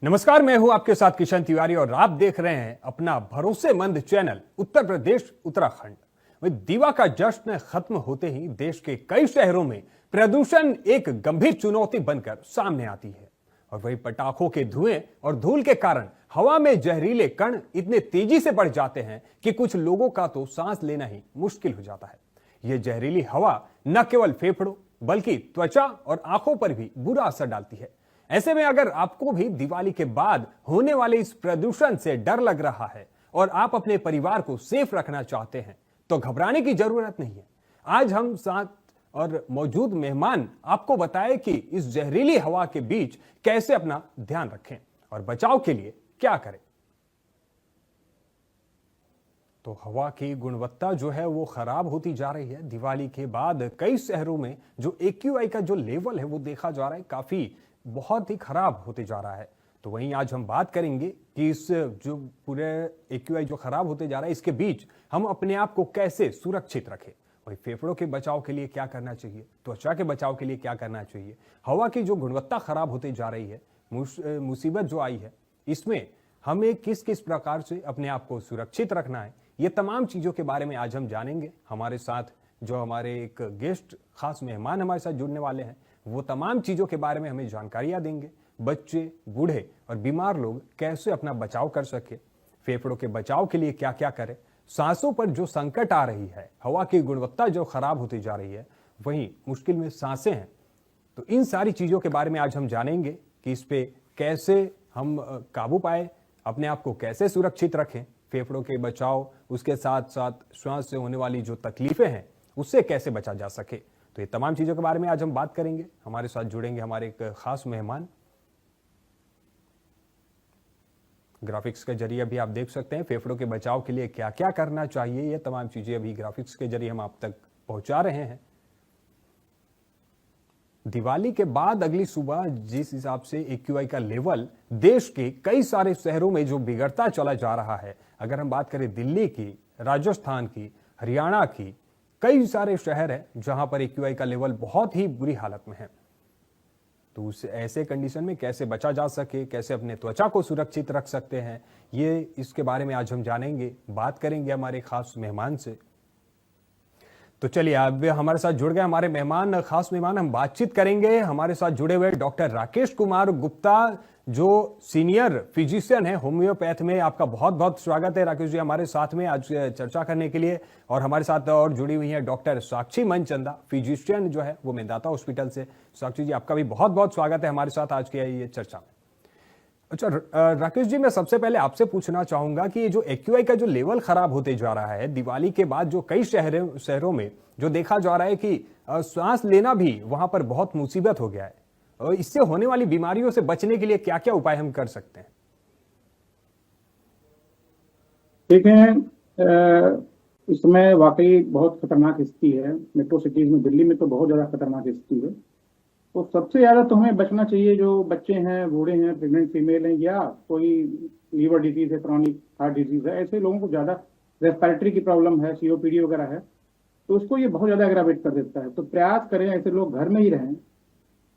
नमस्कार, मैं हूं आपके साथ किशन तिवारी और आप देख रहे हैं अपना भरोसेमंद चैनल उत्तर प्रदेश उत्तराखंड। दीवा का जश्न खत्म होते ही देश के कई शहरों में प्रदूषण एक गंभीर चुनौती बनकर सामने आती है और वही पटाखों के धुएं और धूल के कारण हवा में जहरीले कण इतने तेजी से बढ़ जाते हैं कि कुछ लोगों का तो सांस लेना ही मुश्किल हो जाता है। यह जहरीली हवा न केवल फेफड़ों बल्कि त्वचा और आंखों पर भी बुरा असर डालती है। ऐसे में अगर आपको भी दिवाली के बाद होने वाले इस प्रदूषण से डर लग रहा है और आप अपने परिवार को सेफ रखना चाहते हैं तो घबराने की जरूरत नहीं है। आज हम साथ और मौजूद मेहमान आपको बताएं कि इस जहरीली हवा के बीच कैसे अपना ध्यान रखें और बचाव के लिए क्या करें। तो हवा की गुणवत्ता जो है वो खराब होती जा रही है। दिवाली के बाद कई शहरों में जो AQI का जो लेवल है वो देखा जा रहा है काफी बहुत ही खराब होते जा रहा है। तो वहीं आज हम बात करेंगे कि इस जो पूरे AQI जो खराब होते जा रहा है इसके बीच हम अपने आप को कैसे सुरक्षित रखें। वही फेफड़ों के बचाव के लिए क्या करना चाहिए, त्वचा के बचाव के लिए क्या करना चाहिए, हवा की जो गुणवत्ता खराब होती जा रही है, मुसीबत जो आई है, इसमें हमें किस किस प्रकार से अपने आप को सुरक्षित रखना है, ये तमाम चीजों के बारे में आज हम जानेंगे। हमारे साथ जो हमारे एक गेस्ट खास मेहमान हमारे साथ जुड़ने वाले हैं वो तमाम चीजों के बारे में हमें जानकारियां देंगे। बच्चे, बूढ़े और बीमार लोग कैसे अपना बचाव कर सके, फेफड़ों के बचाव के लिए क्या क्या करें, सांसों पर जो संकट आ रही है, हवा की गुणवत्ता जो खराब होती जा रही है, वहीं मुश्किल में सांसें हैं। तो इन सारी चीजों के बारे में आज हम जानेंगे कि इस पे कैसे हम काबू पाए, अपने आप को कैसे सुरक्षित रखें, फेफड़ों के बचाव, उसके साथ साथ श्वास से होने वाली जो तकलीफें हैं उससे कैसे बचा जा सके। तो ये तमाम चीजों के बारे में आज हम बात करेंगे। हमारे साथ जुड़ेंगे हमारे एक खास मेहमान। ग्राफिक्स के जरिए अभी आप देख सकते हैं फेफड़ों के बचाव के लिए क्या क्या करना चाहिए, ये तमाम चीजें अभी ग्राफिक्स के जरिए हम आप तक पहुंचा रहे हैं। दिवाली के बाद अगली सुबह जिस हिसाब से AQI का लेवल देश के कई सारे शहरों में जो बिगड़ता चला जा रहा है, अगर हम बात करें दिल्ली की, राजस्थान की, हरियाणा की, कई सारे शहर हैं जहां पर AQI का लेवल बहुत ही बुरी हालत में है। तो उस ऐसे कंडीशन में कैसे बचा जा सके, कैसे अपने त्वचा को सुरक्षित रख सकते हैं, ये इसके बारे में आज हम जानेंगे, बात करेंगे हमारे खास मेहमान से। तो चलिए अब हमारे साथ जुड़ गए हमारे मेहमान, खास मेहमान। हम बातचीत करेंगे हमारे साथ जुड़े हुए डॉक्टर राकेश कुमार गुप्ता जो सीनियर फिजिशियन है होम्योपैथ में। आपका बहुत बहुत स्वागत है राकेश जी हमारे साथ में आज चर्चा करने के लिए। और हमारे साथ और जुड़ी हुई है डॉक्टर साक्षी मनचंदा, फिजिशियन जो है वो मेदांता हॉस्पिटल से। साक्षी जी आपका भी बहुत बहुत स्वागत है हमारे साथ आज की ये चर्चा में। अच्छा राकेश जी, मैं सबसे पहले आपसे पूछना चाहूंगा कि ये जो AQI का जो लेवल खराब होते जा रहा है दिवाली के बाद, जो कई शहरों में जो देखा जा रहा है कि सांस लेना भी वहां पर बहुत मुसीबत हो गया है, और इससे होने वाली बीमारियों से बचने के लिए क्या क्या उपाय हम कर सकते हैं? ठीक है, इस समय वाकई बहुत खतरनाक स्थिति है। मेट्रो सिटीज में, दिल्ली में तो बहुत ज्यादा खतरनाक स्थिति है। तो सबसे ज्यादा तो हमें बचना चाहिए जो बच्चे हैं, बूढ़े हैं, प्रेग्नेंट फीमेल हैं, या कोई लीवर डिजीज है, क्रॉनिक हार्ट डिजीज है, ऐसे लोगों को ज्यादा रेस्पिरेटरी की प्रॉब्लम है, COPD वगैरह है, तो उसको ये बहुत ज्यादा एग्रावेट कर देता है। तो प्रयास करें ऐसे लोग घर में ही रहें,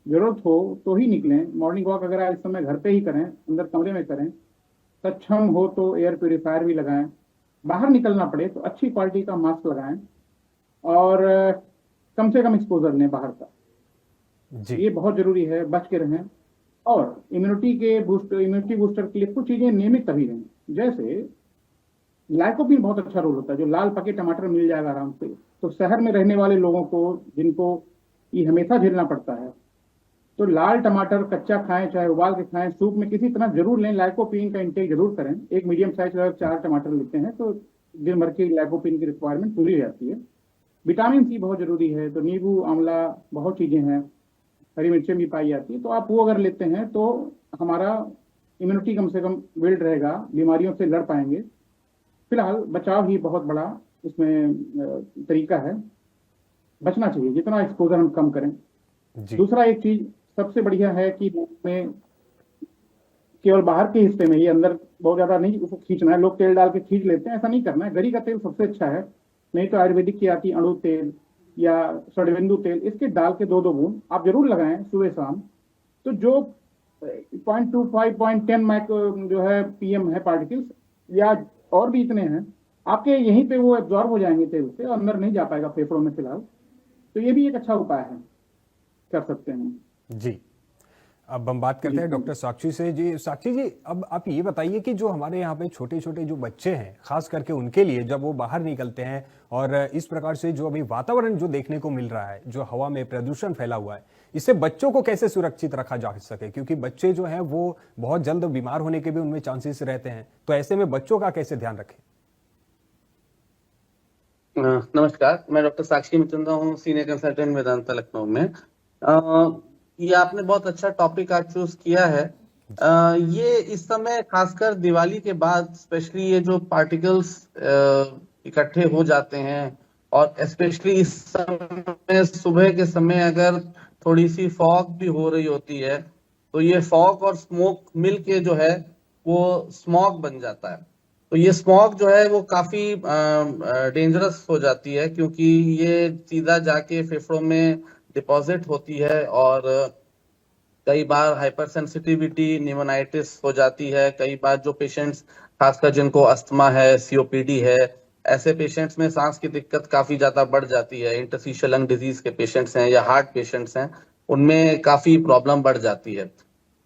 जरूरत हो तो ही निकलें। मॉर्निंग वॉक अगर इस समय घर पे ही करें, अंदर कमरे में करें, सक्षम हो तो एयर प्योरीफायर भी लगाएं, बाहर निकलना पड़े तो अच्छी क्वालिटी का मास्क लगाएं और कम से कम एक्सपोजर लें बाहर का जी। ये बहुत जरूरी है, बच के रहें। और इम्यूनिटी बूस्टर के लिए कुछ चीजें नियमित तभी लें, जैसे लाइकोपिन बहुत अच्छा रोल होता है, जो लाल पके टमाटर मिल जाएगा आराम से। तो शहर में रहने वाले लोगों को जिनको ये हमेशा झेलना पड़ता है, तो लाल टमाटर कच्चा खाएं चाहे उबाल के खाएं, सूप में किसी तरह जरूर लें। लाइकोपिन का इंटेक जरूर करें। एक मीडियम साइज का 4 टमाटर लेते हैं तो दिन भर की लाइकोपिन की रिक्वायरमेंट पूरी हो जाती है। विटामिन C बहुत जरूरी है, तो नींबू, आंवला, बहुत चीजें हैं, हरी मिर्चें भी पाई जाती है, तो आप वो अगर लेते हैं तो हमारा इम्यूनिटी कम से कम बिल्ड रहेगा, बीमारियों से लड़ पाएंगे। फिलहाल बचाव ही बहुत बड़ा इसमें तरीका है, बचना चाहिए, जितना एक्सपोजर हम कम करें। दूसरा एक चीज सबसे बढ़िया है कि में केवल बाहर के हिस्से में ही, अंदर बहुत ज्यादा नहीं उसको खींचना है। लोग तेल डाल के खींच लेते हैं, ऐसा नहीं करना है। गरी का तेल सबसे अच्छा है, नहीं तो आयुर्वेदिक की आती अणु तेल या षडबिंदु तेल, इसके डाल के 2-2 बूंद आप जरूर लगाएं सुबह शाम। तो जो 0.25 0.10 माइक्रो जो है पीएम है पार्टिकल्स, या और भी इतने हैं आपके यहीं पे, वो एब्जॉर्ब हो जाएंगे तेल से और अंदर नहीं जा पाएगा फेफड़ों में फिलहाल। तो ये भी एक अच्छा उपाय है, कर सकते हैं। जी। अब हम बात करते जी हैं जी। डॉक्टर साक्षी से। जी साक्षी जी, अब आप ये बताइए कि जो हमारे यहाँ पे छोटे छोटे जो बच्चे हैं, खास करके उनके लिए जब वो बाहर निकलते हैं और इस प्रकार से जो अभी वातावरण जो देखने को मिल रहा है, जो हवा में प्रदूषण फैला हुआ है, इससे बच्चों को कैसे सुरक्षित रखा जा सके, क्योंकि बच्चे जो हैं वो बहुत जल्द बीमार होने के भी उनमें चांसेस रहते हैं, तो ऐसे में बच्चों का कैसे ध्यान रखें? नमस्कार, मैं डॉक्टर साक्षी मितुंदा हूँ, सीनियर कंसल्टेंट वेदांता लखनऊ में। ये आपने बहुत अच्छा टॉपिक आज चूज किया है। ये इस समय खासकर दिवाली के बाद स्पेशली ये जो पार्टिकल्स इकट्ठे हो जाते हैं, और स्पेशली इस समय सुबह के समय अगर थोड़ी सी फॉग भी हो रही होती है, तो ये फॉग और स्मोक मिल के जो है वो स्मॉग बन जाता है। तो ये स्मॉग जो है वो काफी डेंजरस हो जाती है, क्योंकि ये सीधा जाके फेफड़ों में डिपॉजिट होती है, और कई बार हाइपर सेंसिटिविटी निमोनाइटिस हो जाती है। कई बार जो पेशेंट्स, खासकर जिनको अस्थमा है, सीओपीडी है, ऐसे पेशेंट्स में सांस की दिक्कत काफी ज्यादा बढ़ जाती है। इंटरस्टिशियल लंग डिजीज के पेशेंट्स हैं या हार्ट पेशेंट्स हैं, उनमें काफी प्रॉब्लम बढ़ जाती है।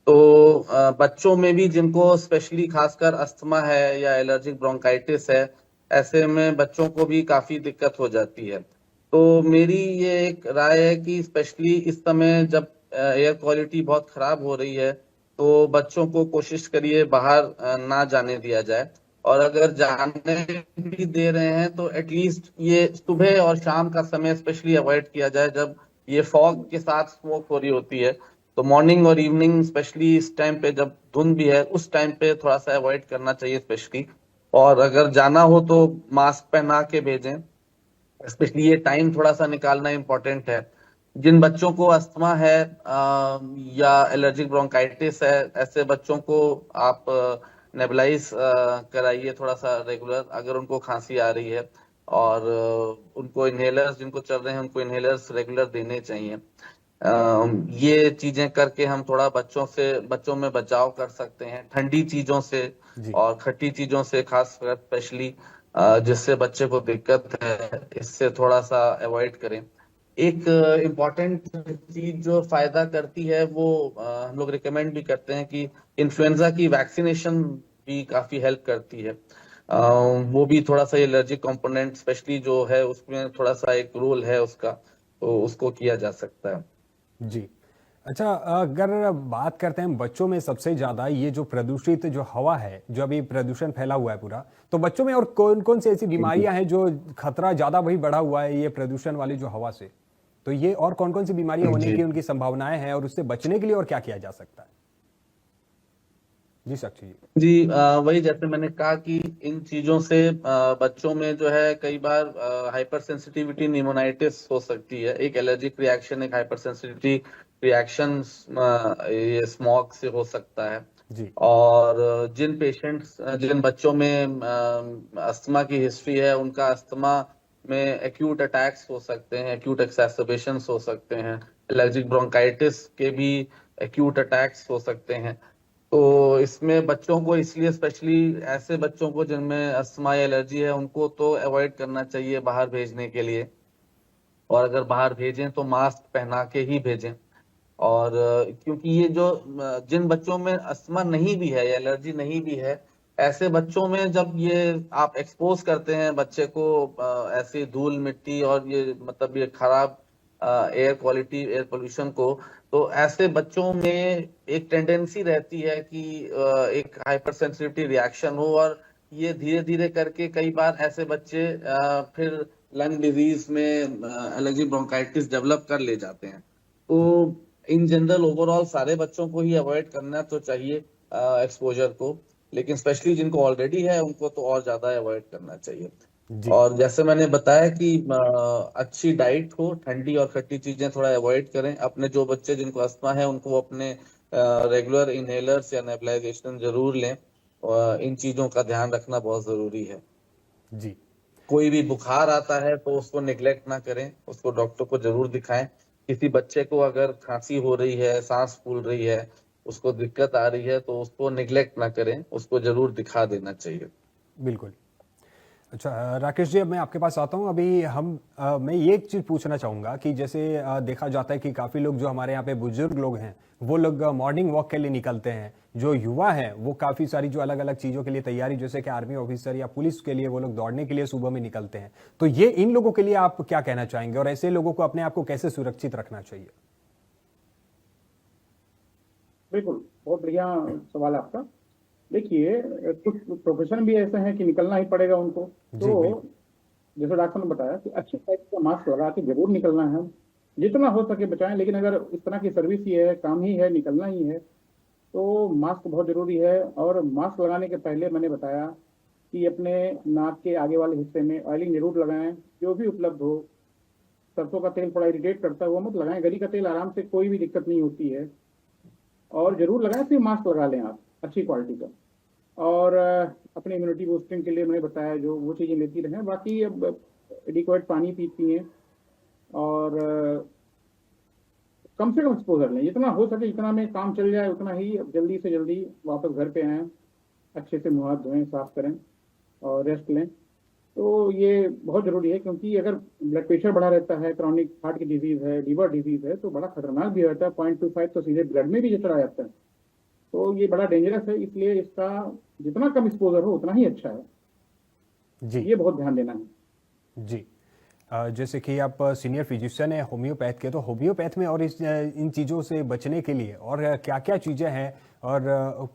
तो बच्चों में भी जिनको स्पेशली खासकर अस्थमा है या एलर्जिक ब्रोंकाइटिस है, ऐसे में बच्चों को भी काफी दिक्कत हो जाती है। तो मेरी ये एक राय है कि स्पेशली इस समय जब एयर क्वालिटी बहुत खराब हो रही है, तो बच्चों को कोशिश करिए बाहर ना जाने दिया जाए। और अगर जाने भी दे रहे हैं तो एटलीस्ट ये सुबह और शाम का समय स्पेशली अवॉइड किया जाए, जब ये फॉग के साथ स्मोक हो रही होती है। तो मॉर्निंग और इवनिंग स्पेशली इस टाइम पे जब धुंध भी है, उस टाइम पे थोड़ा सा अवॉइड करना चाहिए स्पेशली। और अगर जाना हो तो मास्क पहना के भेजें, स्पेशली ये टाइम थोड़ा सा निकालना इम्पोर्टेंट है। जिन बच्चों को अस्थमा है या एलर्जिक ब्रोंकाइटिस है, ऐसे बच्चों को आप नेबुलाइज कराइए थोड़ा सा रेगुलर, अगर उनको खांसी आ रही है। और उनको इनहेलर्स जिनको चल रहे हैं, उनको इनहेलर्स रेगुलर देने चाहिए। ये चीजें करके हम थोड़ा बच्चों में बचाव कर सकते हैं ठंडी चीजों से जी। और खट्टी चीजों से, खास कर स्पेशली जिससे बच्चे को दिक्कत है, इससे थोड़ा सा अवॉइड करें। एक इम्पॉर्टेंट चीज जो फायदा करती है, वो हम लोग रिकमेंड भी करते हैं कि इन्फ्लुएंजा की वैक्सीनेशन भी काफी हेल्प करती है। वो भी थोड़ा सा एलर्जिक कंपोनेंट स्पेशली जो है उसमें थोड़ा सा एक रोल है उसका, तो उसको किया जा सकता है। जी। अच्छा, अगर बात करते हैं बच्चों में सबसे ज्यादा ये जो प्रदूषित जो हवा है, जो अभी प्रदूषण फैला हुआ है पूरा, तो बच्चों में और कौन कौन सी ऐसी बीमारियां हैं जो खतरा ज्यादा वही बढ़ा हुआ है ये प्रदूषण वाली जो हवा से? तो ये और कौन कौन सी बीमारियां होने जी की उनकी संभावनाएं हैं और उससे बचने के लिए और क्या किया जा सकता है? जी साक्षी जी। जी, वही जैसे मैंने कहा कि इन चीजों से बच्चों में जो है कई बार हाइपर सेंसिटिविटी निमोनाइटिस हो सकती है। एक एलर्जिक रिएक्शन, एक हाइपर सेंसिटिविटी रिएक्शन ये स्मॉग से हो सकता है। जी। और जिन बच्चों में अस्थमा की हिस्ट्री है, उनका अस्थमा में एक्यूट अटैक्स हो सकते हैं, एक्यूट एक्सैसर्बेशंस हो सकते हैं। एलर्जिक ब्रोंकाइटिस के भी एक्यूट अटैक्स हो सकते हैं। तो इसमें बच्चों को, इसलिए स्पेशली ऐसे बच्चों को जिनमें अस्थमा या एलर्जी है, उनको तो अवॉइड करना चाहिए बाहर भेजने के लिए। और अगर बाहर भेजें तो मास्क पहना के ही भेजें। और क्योंकि ये जो जिन बच्चों में अस्थमा नहीं भी है या एलर्जी नहीं भी है, ऐसे बच्चों में जब ये आप एक्सपोज करते हैं बच्चे को ऐसी धूल मिट्टी और ये मतलब ये खराब एयर क्वालिटी, एयर पोल्यूशन को, तो ऐसे बच्चों में एक टेंडेंसी रहती है कि एक हाइपर सेंसिटिविटी रिएक्शन हो, और ये धीरे धीरे करके कई बार ऐसे बच्चे फिर लंग डिजीज में एलर्जी ब्रोंकाइटिस डेवलप कर ले जाते हैं। तो इन जनरल ओवरऑल सारे बच्चों को ही अवॉइड करना तो चाहिए एक्सपोजर को, लेकिन स्पेशली जिनको ऑलरेडी है उनको तो और ज्यादा अवॉइड करना चाहिए। जी। और जैसे मैंने बताया कि अच्छी डाइट हो, ठंडी और खट्टी चीजें थोड़ा अवॉइड करें। अपने जो बच्चे जिनको अस्थमा है उनको अपने रेगुलर इनहेलर्स या नेबुलाइजेशन जरूर लें। इन चीजों का ध्यान रखना बहुत जरूरी है। जी। कोई भी बुखार आता है तो उसको निग्लेक्ट ना करें, उसको डॉक्टर को जरूर दिखाएं। किसी बच्चे को अगर खांसी हो रही है, सांस फूल रही है, उसको दिक्कत आ रही है तो उसको निग्लेक्ट ना करें, उसको जरूर दिखा देना चाहिए। बिल्कुल। अच्छा, राकेश जी, अब मैं आपके पास आता हूँ। अभी मैं ये एक चीज़ पूछना चाहूँगा कि जैसे देखा जाता है कि काफ़ी लोग जो हमारे यहाँ पे बुजुर्ग लोग हैं वो लोग मॉर्निंग वॉक के लिए निकलते हैं। जो युवा हैं वो काफ़ी सारी जो अलग अलग चीज़ों के लिए तैयारी, जैसे कि आर्मी ऑफिसर या पुलिस के लिए वो लोग दौड़ने के लिए सुबह में निकलते हैं। तो ये इन लोगों के लिए आप क्या कहना चाहेंगे और ऐसे लोगों को अपने आप को कैसे सुरक्षित रखना चाहिए? बिल्कुल, बहुत बढ़िया सवाल है आपका। देखिए, कुछ प्रोफेशन भी ऐसे हैं कि निकलना ही पड़ेगा उनको। जी तो बिल्कुल। जैसे डॉक्टर ने बताया कि अच्छी टाइप का मास्क लगा के जरूर निकलना है, जितना हो सके बचाएं। लेकिन अगर इस तरह की सर्विस ही है, काम ही है, निकलना ही है, तो मास्क बहुत जरूरी है। और मास्क लगाने के पहले मैंने बताया कि अपने नाक के आगे वाले हिस्से में ऑयलिंग जरूर लगाएं, जो भी उपलब्ध हो। सरसों का तेल थोड़ा इरिटेट करता है, वो मत लगाएं। गरी का तेल आराम से, कोई भी दिक्कत नहीं होती है। और जरूर लगाएं, सिर्फ मास्क लगा लें आप अच्छी क्वालिटी का। और अपनी इम्यूनिटी बूस्टिंग के लिए मैंने बताया जो वो चीज़ें लेती रहें। बाकी अब एडिक्वेट पानी पीती हैं, और कम से कम एक्सपोजर लें, जितना हो सके जितना में काम चल जाए उतना ही। अब जल्दी से जल्दी वापस घर पे आएँ, अच्छे से मुंह हाथ धोएं, साफ करें और रेस्ट लें। तो ये बहुत जरूरी है, क्योंकि अगर ब्लड प्रेशर बढ़ा रहता है, क्रॉनिक हार्ट की डिजीज है, लीवर डिजीज है, तो बड़ा खतरनाक भी रहता है। 0.25 तो सीधे ब्लड में भी चला जाता है। तो ये बड़ा डेंजरस है, इसलिए इसका जितना कम एक्सपोजर हो उतना ही अच्छा है। जी ये बहुत ध्यान देना है। जी। जैसे कि आप सीनियर फिजिशियन है होम्योपैथ के, तो होम्योपैथ में और इन चीज़ों से बचने के लिए और क्या क्या चीज़ें हैं और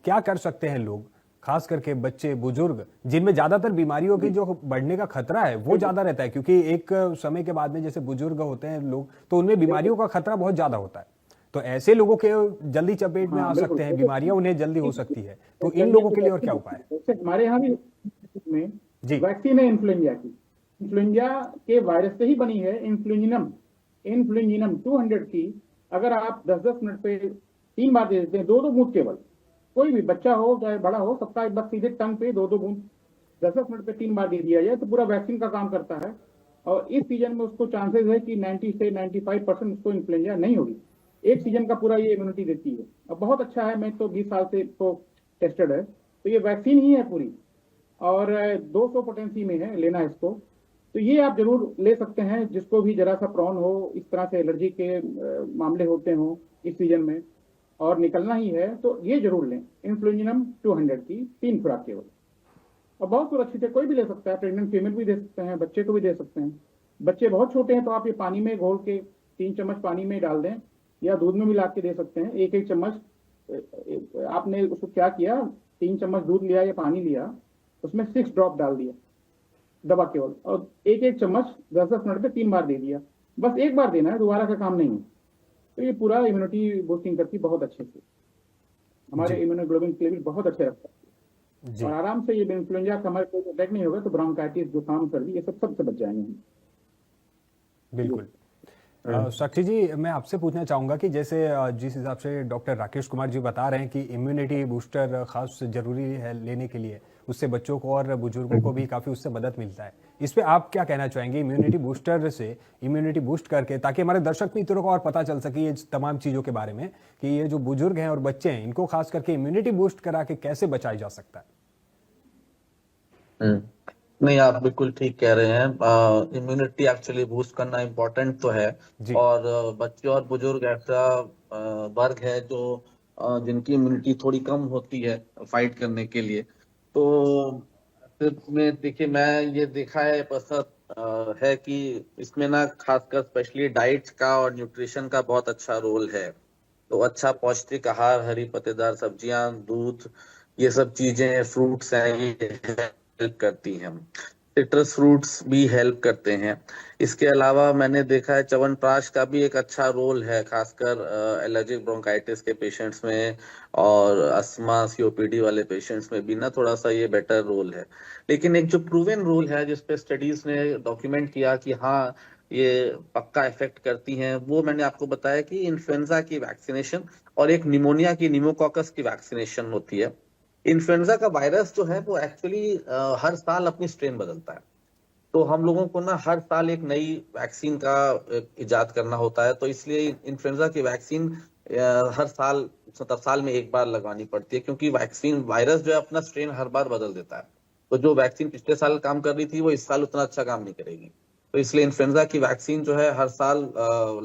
क्या कर सकते हैं लोग, खास करके बच्चे बुजुर्ग जिनमें ज़्यादातर बीमारियों की जो बढ़ने का खतरा है वो ज़्यादा रहता है, क्योंकि एक समय के बाद में जैसे बुजुर्ग होते हैं लोग तो उनमें बीमारियों का खतरा बहुत ज़्यादा होता है। तो ऐसे लोगों के जल्दी चपेट में आ हाँ बिल्कुल। सकते हैं, बीमारियां उन्हें जल्दी हो सकती है। तो इन लोगों के लिए और क्या उपाय है? जैसे हमारे यहाँ भी में जी वैक्सीन है इन्फ्लुएंजा की। इन्फ्लुएंजा के वायरस से ही बनी है इन्फ्लुएंजिनम। इन्फ्लुएंजिनम 200 की अगर आप 10-10 मिनट पे 3 बार दे देते हैं, 2-2 बूंद केवल, कोई भी बच्चा हो चाहे बड़ा हो, सबका एक बार सीधे टंग पे 2-2 बूंद 10-10 मिनट पे 3 बार दे दिया जाए तो पूरा वैक्सीन का काम करता है। और इस सीजन में उसको चांसेस है कि 90 से 95% उसको इन्फ्लुएंजा नहीं होगी। एक सीजन का पूरा ये इम्यूनिटी देती है। अब बहुत अच्छा है, मैं तो 20 साल से तो टेस्टेड है, तो ये वैक्सीन ही है पूरी। और 200 पोटेंसी में है, लेना है इसको। तो ये आप जरूर ले सकते हैं, जिसको भी जरा सा प्रॉन हो, इस तरह से एलर्जी के मामले होते हो इस सीजन में और निकलना ही है, तो ये जरूर लें इन्फ्लुएंजिनम 200 की 3 खुराक केवल। और बहुत सुरक्षित है, कोई भी ले सकता है। प्रेग्नेंट फीमेल भी दे सकते हैं, बच्चे को भी दे सकते हैं। बच्चे बहुत छोटे हैं तो आप ये पानी में घोल के 3 चम्मच पानी में डाल दें, या दूध में मिला के दे सकते हैं। एक एक चम्मच, आपने उसको क्या किया, 3 चम्मच दूध लिया या पानी लिया, उसमें 6 ड्रॉप डाल दिया दवा केवल, और एक एक चम्मच 10-10 मिनट पे 3 बार दे दिया। बस एक बार देना है, दोबारा का काम नहीं है। तो ये पूरा इम्यूनिटी बूस्टिंग करती है बहुत अच्छे से, हमारे जी इम्यूनोग्लोबिन के लेवल बहुत अच्छे रखता है। जी और आराम से ये इन्फ्लुएंजा का हमारे कोई अटैक नहीं होगा तो ब्रोंकाइटिस, जुकाम, सर्दी, ये सब सबसे बच जाएंगे हम। बिल्कुल। साक्षी जी, मैं आपसे पूछना चाहूंगा कि जैसे जिस हिसाब से डॉक्टर राकेश कुमार जी बता रहे हैं कि इम्यूनिटी बूस्टर खास जरूरी है लेने के लिए, उससे बच्चों को और बुजुर्गों को भी काफी उससे मदद मिलता है। इस पे आप क्या कहना चाहेंगे, इम्यूनिटी बूस्टर से इम्यूनिटी बूस्ट करके, ताकि हमारे दर्शक मित्रों को और पता चल सके ये तमाम चीजों के बारे में कि ये जो बुजुर्ग हैं और बच्चे हैं इनको खास करके इम्यूनिटी बूस्ट करा के कैसे बचाया जा सकता है? नहीं, आप बिल्कुल ठीक कह रहे हैं। इम्यूनिटी एक्चुअली बूस्ट करना इम्पोर्टेंट तो है। जी और बच्चे और बुजुर्ग ऐसा वर्ग है जो जिनकी इम्यूनिटी थोड़ी कम होती है फाइट करने के लिए। तो सिर्फ में देखिए, मैं ये देखा है है कि इसमें ना खासकर स्पेशली डाइट का और न्यूट्रिशन का बहुत अच्छा रोल है। तो अच्छा पौष्टिक आहार, हरी पत्तेदार सब्जियां, दूध, ये सब चीजें, फ्रूट्स हैं, ये हेल्प करती हैं। सिट्रस फ्रूट्स भी हेल्प करते हैं। इसके अलावा मैंने देखा है च्यवनप्राश का भी एक अच्छा रोल है, खासकर एलर्जिक ब्रोंकाइटिस के पेशेंट्स में और अस्थमा सीओपीडी वाले पेशेंट्स में भी ना थोड़ा सा ये बेटर रोल है। लेकिन एक जो प्रूवन रोल है जिसपे स्टडीज ने डॉक्यूमेंट किया कि हाँ ये पक्का इफेक्ट करती हैं, वो मैंने आपको बताया कि इन्फ्लुएंजा की वैक्सीनेशन और एक निमोनिया की, निमोकॉकस की वैक्सीनेशन होती है। इन्फ्लुएंजा का वायरस जो है वो एक्चुअली हर साल अपनी स्ट्रेन बदलता है। तो हम लोगों को ना हर साल एक नई वैक्सीन का इजाद करना होता है। तो इसलिए इन्फ्लुएंजा की वैक्सीन हर साल मतलब साल में एक बार लगवानी पड़ती है, क्योंकि वैक्सीन वायरस जो है अपना स्ट्रेन हर बार बदल देता है। तो जो वैक्सीन पिछले साल काम कर रही थी वो इस साल उतना अच्छा काम नहीं करेगी। तो इसलिए इन्फ्लुएंजा की वैक्सीन जो है हर साल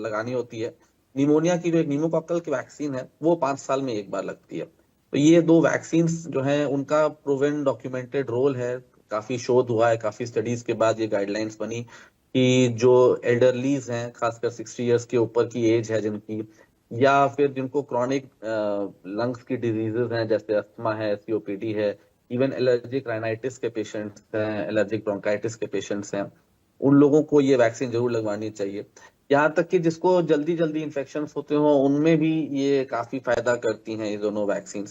लगानी होती है। निमोनिया की जो एक निमोकॉकल की वैक्सीन है वो 5 साल में एक बार लगती है। तो ये दो वैक्सीन जो है उनका प्रूवन डॉक्यूमेंटेड रोल है। काफी शोध हुआ है, काफी स्टडीज के बाद ये गाइडलाइंस बनी कि जो एल्डरलीज हैं, खासकर 60 इयर्स के ऊपर की एज है जिनकी, या फिर जिनको क्रॉनिक लंग्स की डिजीजेज हैं जैसे अस्थमा है, सीओपीडी है, इवन एलर्जिक राइनाइटिस के पेशेंट्स हैं, एलर्जिक ब्रोंकाइटिस के पेशेंट्स हैं, उन लोगों को ये वैक्सीन जरूर लगवानी चाहिए। यहाँ तक कि जिसको जल्दी जल्दी इन्फेक्शन होते हो उनमें भी ये काफी फायदा करती हैं ये दोनों वैक्सीन।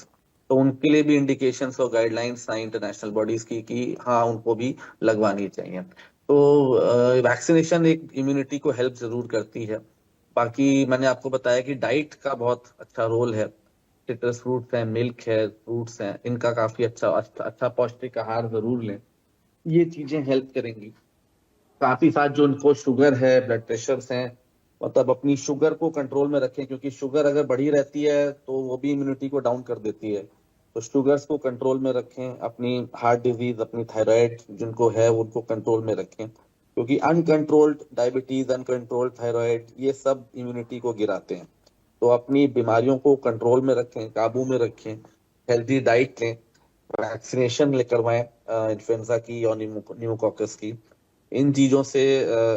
तो उनके लिए भी इंडिकेशंस और गाइडलाइंस हैं इंटरनेशनल बॉडीज की कि हाँ उनको भी लगवानी चाहिए। तो वैक्सीनेशन एक इम्यूनिटी को हेल्प जरूर करती है। बाकी मैंने आपको बताया कि डाइट का बहुत अच्छा रोल है। सिट्रस फ्रूट्स है, मिल्क है, फ्रूट्स हैं, इनका काफी अच्छा पौष्टिक आहार जरूर लें। ये चीजें हेल्प करेंगी। साथ ही साथ जो उनको शुगर है, ब्लड प्रेशर्स हैं, मतलब अपनी शुगर को कंट्रोल में रखें, क्योंकि शुगर अगर बढ़ी रहती है तो वो भी इम्यूनिटी को डाउन कर देती है। तो शुगर्स को कंट्रोल में रखें, अपनी हार्ट डिजीज, अपनी थायराइड जिनको है उनको कंट्रोल में रखें, क्योंकि अनकंट्रोल्ड डायबिटीज, अनकंट्रोल्ड थायराइड, ये सब इम्यूनिटी को गिराते हैं। तो अपनी बीमारियों को कंट्रोल में रखें, काबू में रखें, हेल्दी डाइट लें, वैक्सीनेशन ले करवाएं इन्फ्लुएंजा की और न्यूमोकॉकस की। इन चीजों से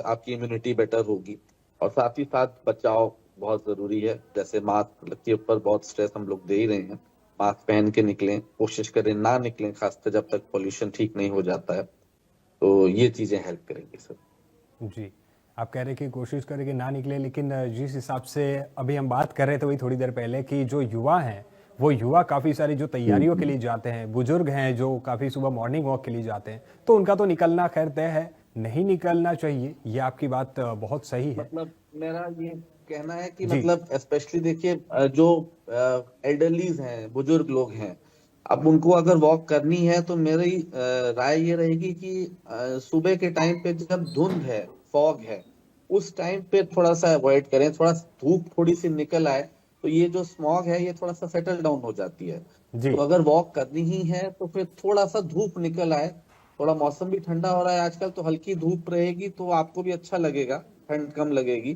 आपकी इम्यूनिटी बेटर होगी। और साथ ही साथ बचाव बहुत जरूरी है। जैसे मास्क के ऊपर बहुत स्ट्रेस हम लोग दे ही रहे हैं। मास्क पहन के निकलें, कोशिश करें ना निकलें, खासकर जब तक पोल्यूशन ठीक नहीं हो जाता है। तो ये चीजें हेल्प करेंगी सर। जी, आप कह रहे हैं कि कोशिश करें कि ना निकले, लेकिन जिस हिसाब से अभी हम बात कर रहे थे वही थोड़ी देर पहले कि जो युवा हैं वो युवा काफ़ी सारी जो तैयारियों के लिए जाते हैं, बुजुर्ग हैं जो काफ़ी सुबह मॉर्निंग वॉक के लिए जाते हैं, तो उनका तो निकलना खैर तय है, नहीं निकलना चाहिए, ये आपकी बात बहुत सही है। मतलब मेरा ये कहना है कि जी। मतलब स्पेशली देखिए जो एल्डरलीज हैं, बुजुर्ग लोग हैं, अब उनको अगर वॉक करनी है तो मेरी राय ये रहेगी कि सुबह के टाइम पे जब धुंध है, फॉग है, उस टाइम पे थोड़ा सा अवॉइड करें। थोड़ा धूप थोड़ी सी निकल आए तो ये जो स्मॉग है ये थोड़ा सा सेटल डाउन हो जाती है। जी। तो अगर वॉक करनी ही है तो फिर थोड़ा सा धूप निकल आए, थोड़ा मौसम भी ठंडा हो रहा है आजकल, तो हल्की धूप रहेगी तो आपको भी अच्छा लगेगा, ठंड कम लगेगी।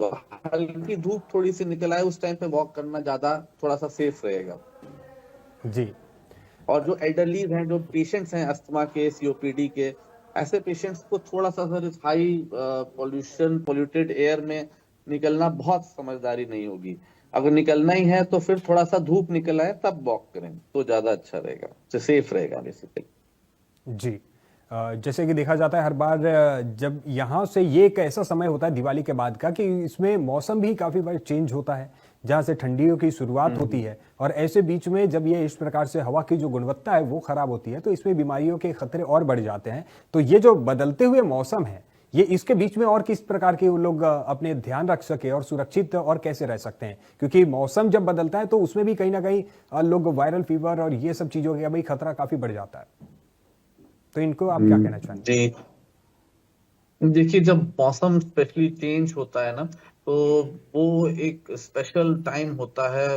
तो हल्की धूप थोड़ी सी निकल आए उस टाइम पे वॉक करना ज्यादा थोड़ा सा सेफ रहेगा। जी। और जो एल्डरलीज हैं, जो पेशेंट्स हैं अस्थमा के, सीओपीडी के, ऐसे पेशेंट्स को थोड़ा सा सर हाई पोल्यूटेड एयर में निकलना बहुत समझदारी नहीं होगी। अगर निकलना ही है तो फिर थोड़ा सा धूप निकल आए तब वॉक करें तो ज्यादा अच्छा रहेगा, तो सेफ रहेगा बेसिकली। जी। जैसे कि देखा जाता है हर बार जब यहाँ से ये एक ऐसा समय होता है दिवाली के बाद का कि इसमें मौसम भी काफ़ी बार चेंज होता है, जहाँ से ठंडियों की शुरुआत होती है, और ऐसे बीच में जब ये इस प्रकार से हवा की जो गुणवत्ता है वो खराब होती है तो इसमें बीमारियों के खतरे और बढ़ जाते हैं। तो ये जो बदलते हुए मौसम है, ये इसके बीच में और किस प्रकार के वो लोग अपने ध्यान रख सके और सुरक्षित और कैसे रह सकते हैं, क्योंकि मौसम जब बदलता है तो उसमें भी कहीं ना कहीं लोग वायरल फीवर और ये सब चीज़ों का भी खतरा काफ़ी बढ़ जाता है। तो इनको आप क्या कहना चाहेंगे? जी, देखिए जब मौसम स्पेशली चेंज होता है ना, तो वो एक स्पेशल टाइम होता है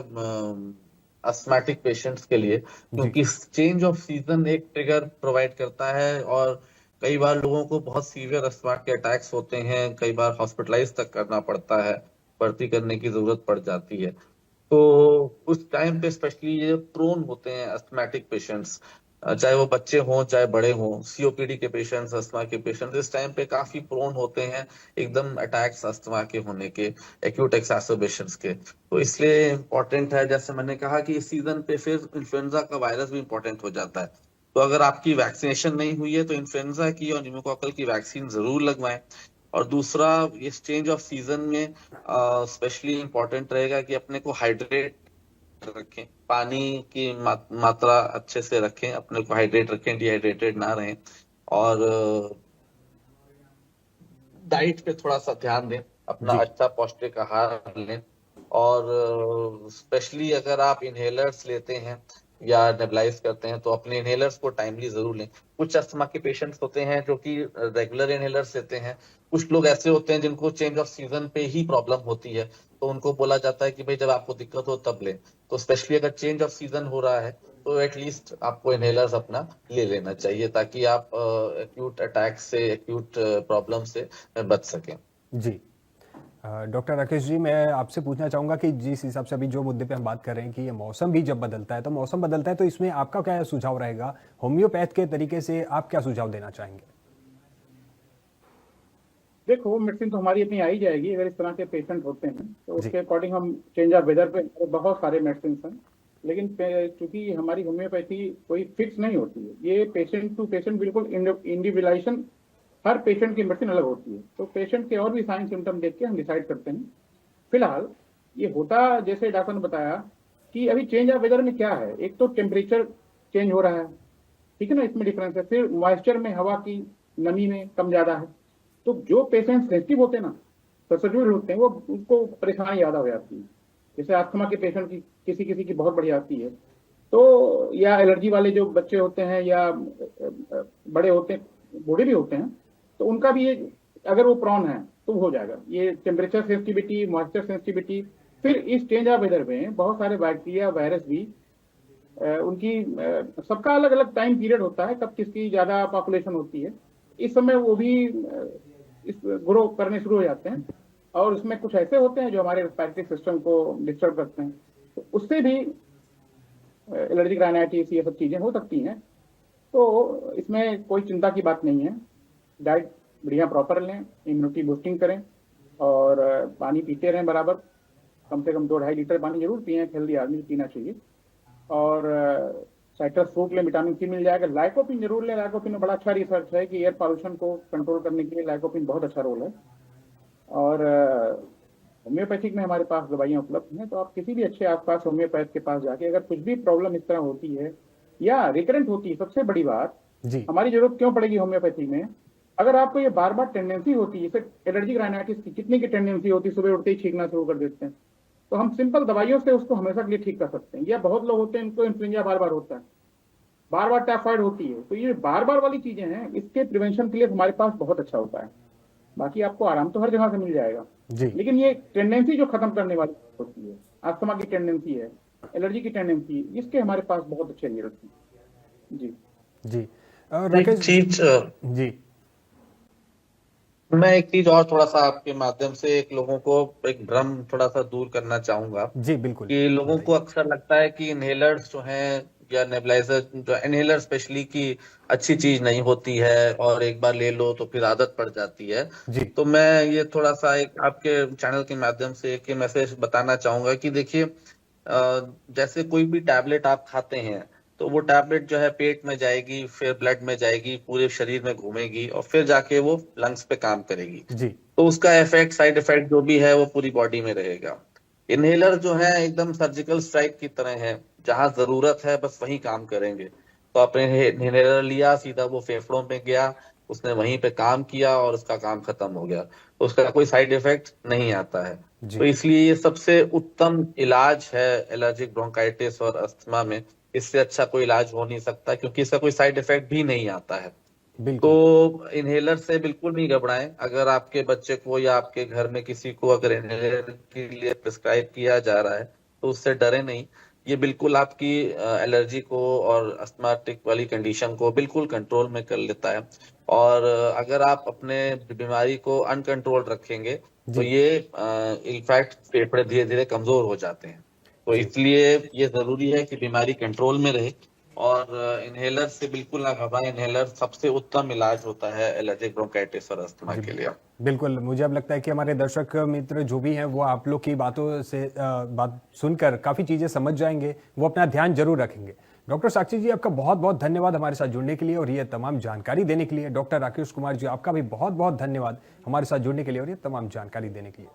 अस्थमैटिक पेशेंट्स के लिए, जी। क्योंकि चेंज ऑफ सीजन एक ट्रिगर प्रोवाइड करता है। और कई बार लोगों को बहुत सीवियर अस्थमा के अटैक्स होते हैं, कई बार हॉस्पिटलाइज तक करना पड़ता है, भर्ती करने की जरूरत पड़ जाती है। तो उस टाइम पे स्पेशली ये प्रोन होते हैं अस्थमैटिक पेशेंट्स, चाहे वो बच्चे हों चाहे बड़े हों। सीओपीडी के पेशेंट्स, अस्थमा के पेशेंट्स इस टाइम पे काफी प्रोन होते हैं एकदम अटैक्स अस्थमा के होने के, एक्यूट एक्सार्बेशंस के। तो इसलिए इम्पोर्टेंट है, जैसे मैंने कहा कि इस सीजन पे फिर इन्फ्लुएंजा का वायरस भी इम्पोर्टेंट हो जाता है। तो अगर आपकी वैक्सीनेशन नहीं हुई है तो इन्फ्लुएंजा की और न्यूमोकॉकल की वैक्सीन जरूर लगवाएं। और दूसरा, इस चेंज ऑफ सीजन में स्पेशली इम्पोर्टेंट रहेगा कि अपने को हाइड्रेट रखें, पानी की मात्रा अच्छे से रखें, अपने को हाइड्रेट रखें, डिहाइड्रेटेड ना रहें। और डाइट पे थोड़ा सा ध्यान दें, अपना जी। अच्छा पौष्टिक आहार लें। और स्पेशली अगर आप इनहेलर्स लेते हैं या नेबुलाइज करते हैं तो अपने इनहेलर्स को टाइमली जरूर लें। कुछ अस्थमा के पेशेंट्स होते हैं जो कि रेगुलर इनहेलर्स लेते हैं, कुछ लोग ऐसे होते हैं जिनको चेंज ऑफ सीजन पे ही प्रॉब्लम होती है, तो उनको बोला जाता है कि भाई जब आपको दिक्कत हो तब लें। तो स्पेशली अगर चेंज ऑफ सीजन हो रहा है तो एटलीस्ट आपको इनहेलर्स अपना ले लेना चाहिए, ताकि आप एक्यूट अटैक से, एक्यूट प्रॉब्लम से बच सकें। जी। डॉक्टर राकेश जी, मैं आपसे पूछना चाहूंगा कि जिस हिसाब से अभी जो मुद्दे पे हम बात कर रहे हैं कि ये मौसम भी जब बदलता है, तो मौसम बदलता है तो इसमें आपका क्या सुझाव रहेगा? होम्योपैथ के तरीके से आप क्या सुझाव देना चाहेंगे? देखो, मेडिसिन तो हमारी अपनी आ ही जाएगी। अगर इस तरह के पेशेंट होते हैं तो जी। उसके अकॉर्डिंग हम चेंज ऑफ वेदर पे बहुत सारे मेडिसिन हैं। लेकिन चूंकि हमारी होम्योपैथी कोई फिक्स नहीं होती है, ये पेशेंट टू पेशेंट बिल्कुल इंडिविजुअलाइजेशन, हर पेशेंट की मेडिसिन अलग होती है। तो पेशेंट के और भी साइन सिम्टम देख के हम डिसाइड करते हैं। फिलहाल ये होता, जैसे डॉक्टर ने बताया कि अभी चेंज ऑफ वेदर में क्या है, एक तो टेम्परेचर चेंज हो रहा है, ठीक है ना, इसमें डिफरेंस है। फिर मॉइस्चर में, हवा की नमी में कम ज्यादा है। तो जो पेशेंट सेंसिटिव होते हैं ना, ससेप्टिबल होते हैं, वो उनको परेशानी ज्यादा हो जाती है। जैसे अस्थमा के पेशेंट की किसी किसी की बहुत बड़ी आती है, तो या एलर्जी वाले जो बच्चे होते हैं या बड़े होते हैं, बूढ़े भी होते हैं, तो उनका भी ये, अगर वो प्रॉन है तो हो जाएगा। ये टेम्परेचर सेंसिटिविटी, मॉइस्चर सेंसिटिविटी, फिर इस चेंज ऑफ वेदर में बहुत सारे बैक्टीरिया, वायरस भी उनकी सबका अलग अलग टाइम पीरियड होता है, कब किसकी ज्यादा पॉपुलेशन होती है। इस समय वो भी इस ग्रो करने शुरू हो जाते हैं, और उसमें कुछ ऐसे होते हैं जो हमारे रेस्पिरेटरी सिस्टम को डिस्टर्ब करते हैं, तो उससे भी एलर्जिक राइनाइटिस, ये सब चीजें हो सकती हैं। तो इसमें कोई चिंता की बात नहीं है। डाइट बढ़िया प्रॉपर लें, इम्यूनिटी बूस्टिंग करें, और पानी पीते रहें बराबर। कम से कम 2-2.5 लीटर पानी जरूर पिए, हेल्दी आदमी पीना चाहिए। और साइट्रस फ्रूट लें, विटामिन सी मिल जाएगा। लाइकोपिन जरूर लें। लाइकोपिन में बड़ा अच्छा रिसर्च है कि एयर पॉल्यूशन को कंट्रोल करने के लिए लाइकोपिन बहुत अच्छा रोल है। और होम्योपैथिक में हमारे पास दवाइयाँ उपलब्ध हैं, तो आप किसी भी अच्छे आसपास होम्योपैथ के पास जाके, अगर कुछ भी प्रॉब्लम इस तरह होती है या रिकरेंट होती है, सबसे बड़ी बात, जी। हमारी जरूरत क्यों पड़ेगी होम्योपैथी में, अगर आपको ये बार बार टेंडेंसी होती है, जैसे एलर्जिक राइनाइटिस की कितनी की टेंडेंसी होती है, सुबह उठते ही छींकना शुरू कर देते हैं, तो हम सिंपल दवाइयों से उसको हमेशा के लिए ठीक कर सकते हैं। या बहुत लोग होते हैं, इनको इन्फ्लुएंजा बार बार होता है, बार बार टाइफाइड होती है, तो ये बार बार वाली चीजें हैं, इसके प्रिवेंशन के लिए हमारे पास बहुत अच्छा होता है। बाकी आपको आराम तो हर जगह से मिल जाएगा, जी। लेकिन ये टेंडेंसी जो खत्म करने वाली होती है, अस्थमा की टेंडेंसी है, एलर्जी की टेंडेंसी है, इसके हमारे पास बहुत अच्छे रिजल्ट हैं। जी जी। एक राकेश चीज जी। मैं एक चीज और थोड़ा सा आपके माध्यम से एक लोगों को एक भ्रम थोड़ा सा दूर करना चाहूंगा, जी बिल्कुल, कि लोगों को बताइए। अक्सर लगता है कि इनहेलर्स जो हैं या नेबुलाइजर, जो इनहेलर स्पेशली, की अच्छी चीज नहीं होती है और एक बार ले लो तो फिर आदत पड़ जाती है। जी। तो मैं ये थोड़ा सा एक आपके चैनल के माध्यम से एक मैसेज बताना चाहूंगा कि देखिए, जैसे कोई भी टैबलेट आप खाते हैं तो वो टैबलेट जो है पेट में जाएगी, फिर ब्लड में जाएगी, पूरे शरीर में घूमेगी और फिर जाके वो लंग्स पे काम करेगी। जी। तो उसका इफेक्ट, साइड इफेक्ट जो भी है वो पूरी बॉडी में रहेगा। इनहेलर जो है एकदम सर्जिकल स्ट्राइक की तरह है, जहां जरूरत है बस वहीं काम करेंगे। तो आपने इनहेलर लिया, सीधा वो फेफड़ों में गया, उसने वहीं पे काम किया और उसका काम खत्म हो गया, तो उसका कोई साइड इफेक्ट नहीं आता है। तो जी इसलिए ये सबसे उत्तम इलाज है एलर्जिक ब्रोंकाइटिस और अस्थमा में। इससे अच्छा कोई इलाज हो नहीं सकता, क्योंकि इसका कोई साइड इफेक्ट भी नहीं आता है। तो बिल्कुल। इनहेलर से बिल्कुल नहीं घबराएं। अगर आपके बच्चे को या आपके घर में किसी को अगर इनहेलर के लिए प्रिस्क्राइब किया जा रहा है तो उससे डरे नहीं। ये बिल्कुल आपकी एलर्जी को और अस्थमाटिक वाली कंडीशन को बिल्कुल कंट्रोल में कर लेता है। और अगर आप अपने बीमारी को अनकंट्रोल रखेंगे तो जी। ये इनफैक्ट फेफड़े धीरे धीरे कमजोर हो जाते हैं। तो जी इसलिए ये जरूरी है कि बीमारी कंट्रोल में रहे। और इनहेलर से बिल्कुल ना घबराएं, इनहेलर सबसे उत्तम इलाज होता है एलर्जिक ब्रोंकाइटिस और अस्थमा जी। के लिए। बिल्कुल, मुझे अब लगता है कि हमारे दर्शक मित्र जो भी हैं वो आप लोग की बातों से बात सुनकर काफ़ी चीज़ें समझ जाएंगे, वो अपना ध्यान जरूर रखेंगे। डॉक्टर साक्षी जी, आपका बहुत बहुत धन्यवाद हमारे साथ जुड़ने के लिए और ये तमाम जानकारी देने के लिए। डॉक्टर राकेश कुमार जी, आपका भी बहुत बहुत धन्यवाद हमारे साथ जुड़ने के लिए और ये तमाम जानकारी देने के लिए।